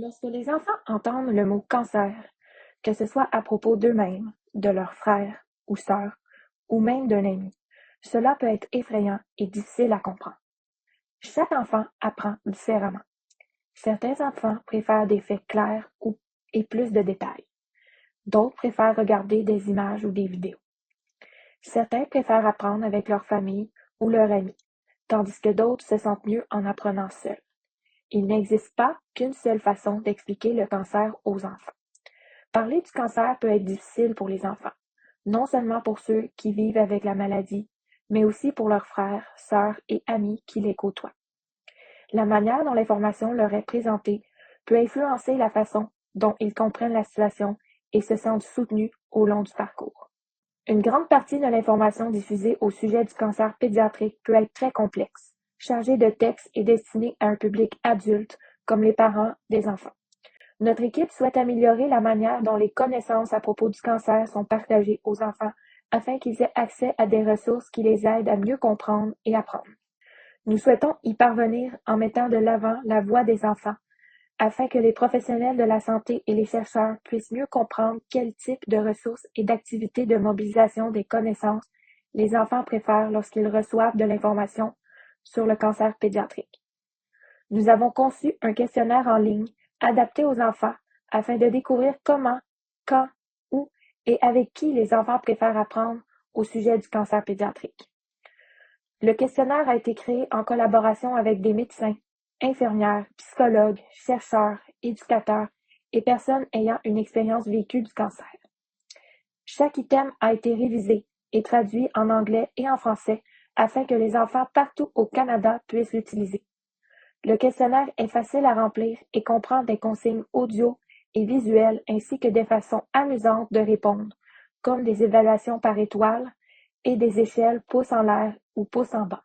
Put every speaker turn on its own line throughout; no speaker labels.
Lorsque les enfants entendent le mot cancer, que ce soit à propos d'eux-mêmes, de leurs frères ou sœurs, ou même d'un ami, cela peut être effrayant et difficile à comprendre. Chaque enfant apprend différemment. Certains enfants préfèrent des faits clairs et plus de détails. D'autres préfèrent regarder des images ou des vidéos. Certains préfèrent apprendre avec leur famille ou leurs amis, tandis que d'autres se sentent mieux en apprenant seuls. Il n'existe pas qu'une seule façon d'expliquer le cancer aux enfants. Parler du cancer peut être difficile pour les enfants, non seulement pour ceux qui vivent avec la maladie, mais aussi pour leurs frères, sœurs et amis qui les côtoient. La manière dont l'information leur est présentée peut influencer la façon dont ils comprennent la situation et se sentent soutenus au long du parcours. Une grande partie de l'information diffusée au sujet du cancer pédiatrique peut être très complexe, chargée de textes et destinée à un public adulte, comme les parents des enfants. Notre équipe souhaite améliorer la manière dont les connaissances à propos du cancer sont partagées aux enfants afin qu'ils aient accès à des ressources qui les aident à mieux comprendre et apprendre. Nous souhaitons y parvenir en mettant de l'avant la voix des enfants, afin que les professionnels de la santé et les chercheurs puissent mieux comprendre quel type de ressources et d'activités de mobilisation des connaissances les enfants préfèrent lorsqu'ils reçoivent de l'information sur le cancer pédiatrique. Nous avons conçu un questionnaire en ligne adapté aux enfants afin de découvrir comment, quand, où et avec qui les enfants préfèrent apprendre au sujet du cancer pédiatrique. Le questionnaire a été créé en collaboration avec des médecins, infirmières, psychologues, chercheurs, éducateurs et personnes ayant une expérience vécue du cancer. Chaque item a été révisé et traduit en anglais et en français afin que les enfants partout au Canada puissent l'utiliser. Le questionnaire est facile à remplir et comprend des consignes audio et visuelles ainsi que des façons amusantes de répondre, comme des évaluations par étoiles et des échelles pouces en l'air ou pouces en bas.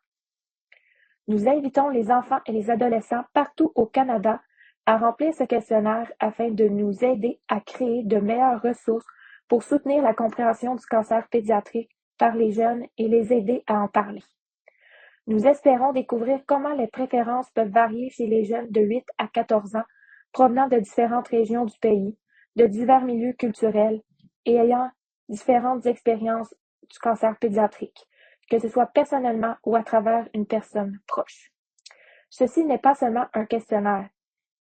Nous invitons les enfants et les adolescents partout au Canada à remplir ce questionnaire afin de nous aider à créer de meilleures ressources pour soutenir la compréhension du cancer pédiatrique par les jeunes et les aider à en parler. Nous espérons découvrir comment les préférences peuvent varier chez les jeunes de 8 à 14 ans provenant de différentes régions du pays, de divers milieux culturels et ayant différentes expériences du cancer pédiatrique, que ce soit personnellement ou à travers une personne proche. Ceci n'est pas seulement un questionnaire.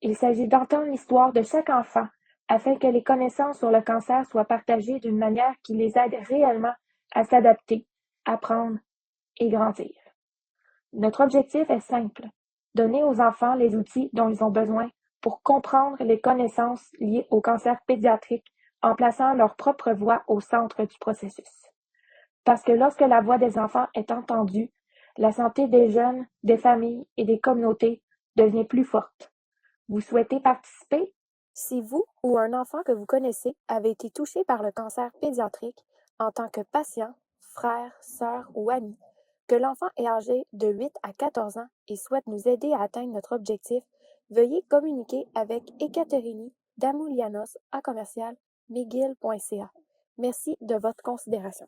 Il s'agit d'entendre l'histoire de chaque enfant afin que les connaissances sur le cancer soient partagées d'une manière qui les aide réellement à s'adapter, apprendre et grandir. Notre objectif est simple, donner aux enfants les outils dont ils ont besoin pour comprendre les connaissances liées au cancer pédiatrique en plaçant leur propre voix au centre du processus. Parce que lorsque la voix des enfants est entendue, la santé des jeunes, des familles et des communautés devient plus forte. Vous souhaitez participer?
Si vous ou un enfant que vous connaissez avez été touché par le cancer pédiatrique en tant que patient, frère, sœur ou ami, que l'enfant est âgé de 8 à 14 ans et souhaite nous aider à atteindre notre objectif, veuillez communiquer avec Ekaterini Damoulianos à commercial mcgill.ca. Merci de votre considération.